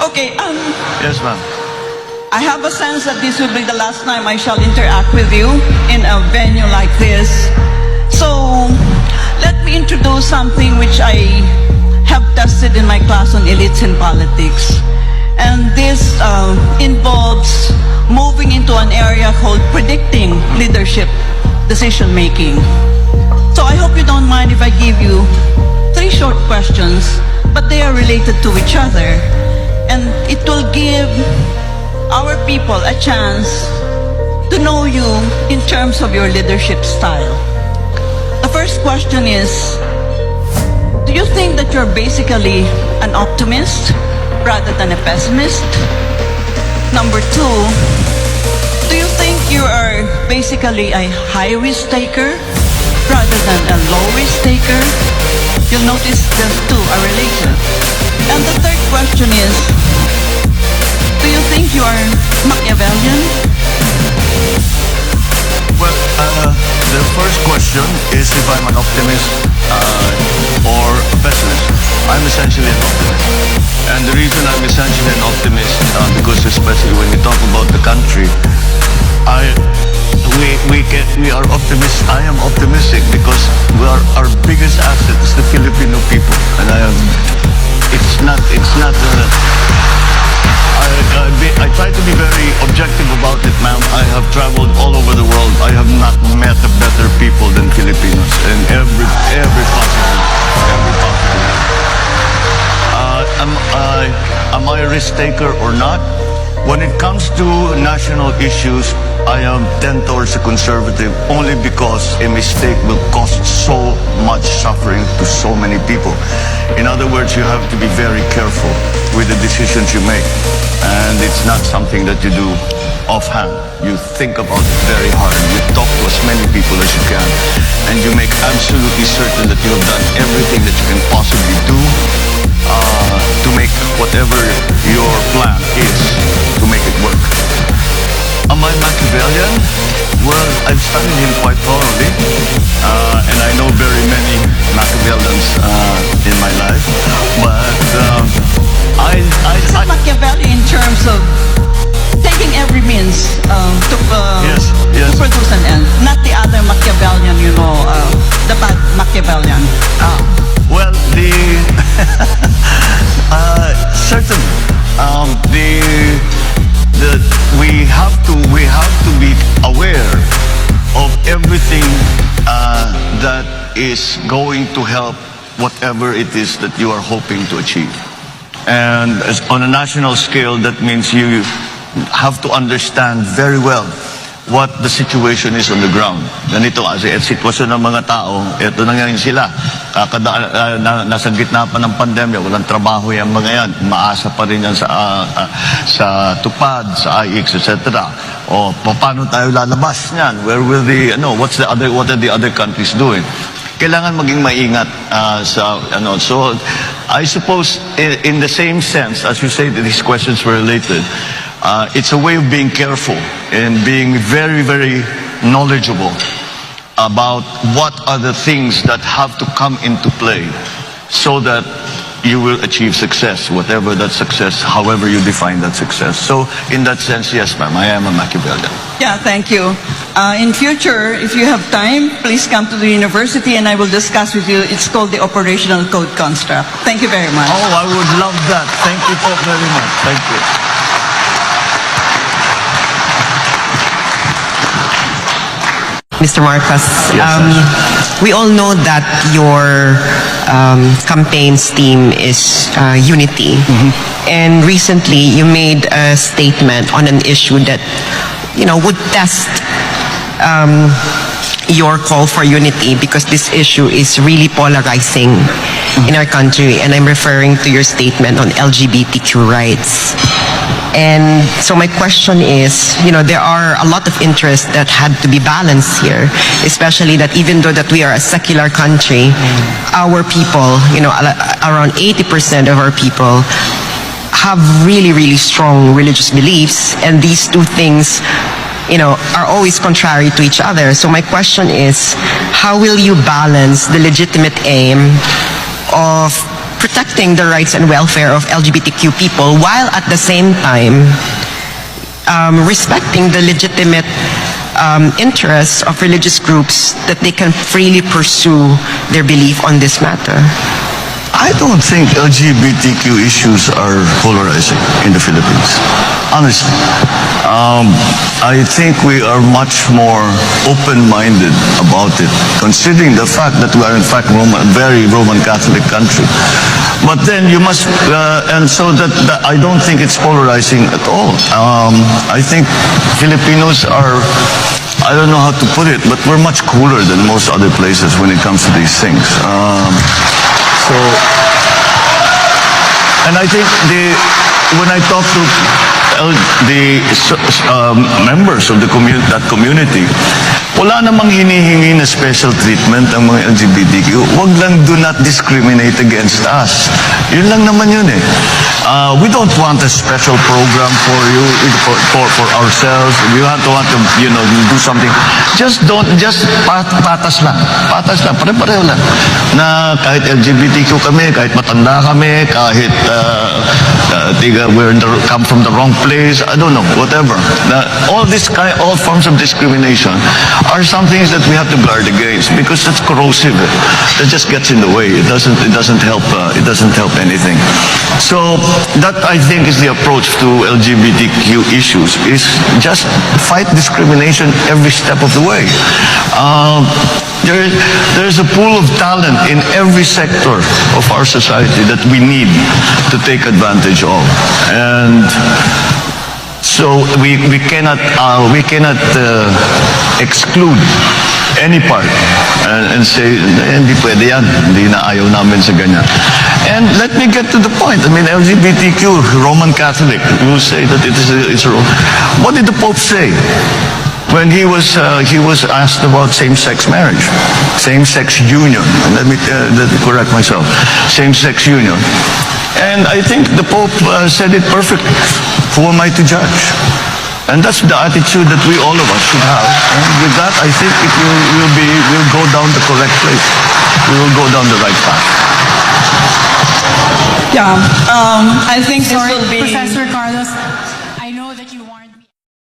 Okay, Yes, ma'am. I have a sense that this will be the last time I shall interact with you in a venue like this. So, let me introduce something which I have tested in my class on elites in politics. And this involves moving into an area called predicting leadership decision-making. So I hope you don't mind if I give you 3 short questions, but they are related to each other. And it will give our people a chance to know you in terms of your leadership style. The first question is, do you think that you're basically an optimist rather than a pessimist? Number 2, do you think you are basically a high-risk taker rather than a low-risk taker? You'll notice the 2 are related. And the third question is, do you think you are Machiavellian? Well, the first question is if I'm an optimist or a pessimist. I'm essentially an optimist. And the reason I'm essentially an optimist, because especially when we talk about the country, we are optimists. I am optimistic because our biggest asset is the Filipino people. And I try to be very objective about it, ma'am. I have traveled all over the world. I have not met a better people than Filipinos in every possible. Am I a risk taker or not? When it comes to national issues, I tend towards a conservative only because a mistake will cost so much suffering to so many people. In other words, you have to be very careful with the decisions you make. And it's not something that you do offhand. You think about it very hard. You talk to as many people as you can. And you make absolutely certain that you have done everything that you can possibly do to make whatever your plan is, to make it work. Am I Machiavellian? Well, I've studied him quite thoroughly, and I know very many Machiavellians in my life. But Is it Machiavellian in terms of taking every means to produce an end? Not the other Machiavellian, the bad Machiavellian. Well, certainly, we have to be aware of everything that is going to help whatever it is that you are hoping to achieve. And on a national scale, that means you have to understand very well what the situation is on the ground. Ganito kasi sitwasyon ng mga tao, ito na ngayon sila. Nasa gitna pa ng pandemya, walang trabaho yung mga yan. Maasa pa rin yan sa tupad, sa IX, etc. O paano tayo lalabas niyan? Where will what are the other countries doing? Kailangan maging maingat So I suppose in the same sense, as you say that these questions were related, it's a way of being careful and being very, very knowledgeable about what are the things that have to come into play so that you will achieve success, whatever that success, however you define that success. So in that sense, yes, ma'am, I am a Machiavellian. Yeah, thank you. In future, if you have time, please come to the university and I will discuss with you. It's called the Operational Code Construct. Thank you very much. Oh, I would love that. Thank you so very much. Thank you. Mr. Marcos, Yes, we all know that your campaign's theme is unity. And recently you made a statement on an issue that, would test your call for unity, because this issue is really polarizing in our country. And I'm referring to your statement on LGBTQ rights. And so my question is, there are a lot of interests that had to be balanced here, especially that even though that we are a secular country, our people, around 80% of our people have really, really strong religious beliefs, and these two things, are always contrary to each other. So my question is, how will you balance the legitimate aim of protecting the rights and welfare of LGBTQ people while at the same time respecting the legitimate interests of religious groups that they can freely pursue their belief on this matter? I don't think LGBTQ issues are polarizing in the Philippines. Honestly. I think we are much more open-minded about it, considering the fact that we are in fact a very Roman Catholic country. But then you must, and so that I don't think it's polarizing at all. I think Filipinos are, I don't know how to put it, but we're much cooler than most other places when it comes to these things. So, and I think when I talk to the members of that community, wala namang hinihingi na special treatment ang mga LGBTQ. Wag lang do not discriminate against us. Yun lang naman yun eh. We don't want a special program for you, for ourselves. We want to, do something. Just patas lang. Patas lang. Pare-pareho lang. Na kahit LGBTQ kami, kahit matanda kami, kahit come from the wrong place, I don't know, whatever. All forms of discrimination are some things that we have to guard against because that's corrosive. That just gets in the way. It doesn't help. It doesn't help anything. So that I think is the approach to LGBTQ issues: is just fight discrimination every step of the way. There's a pool of talent in every sector of our society that we need to take advantage of, and so we cannot exclude any part and say hindi pwede yan, hindi na ayaw namin sa ganyan. And let me get to the point. I mean, LGBTQ, Roman Catholic, you say that it's wrong. What did the Pope say when he was asked about same-sex marriage, same-sex union? Let me correct myself. Same-sex union. And I think the Pope said it perfectly. Who am I to judge? And that's the attitude that all of us should have. And with that, I think we'll go down the correct place. We will go down the right path. Yeah, I think this will be... Professor Carlos,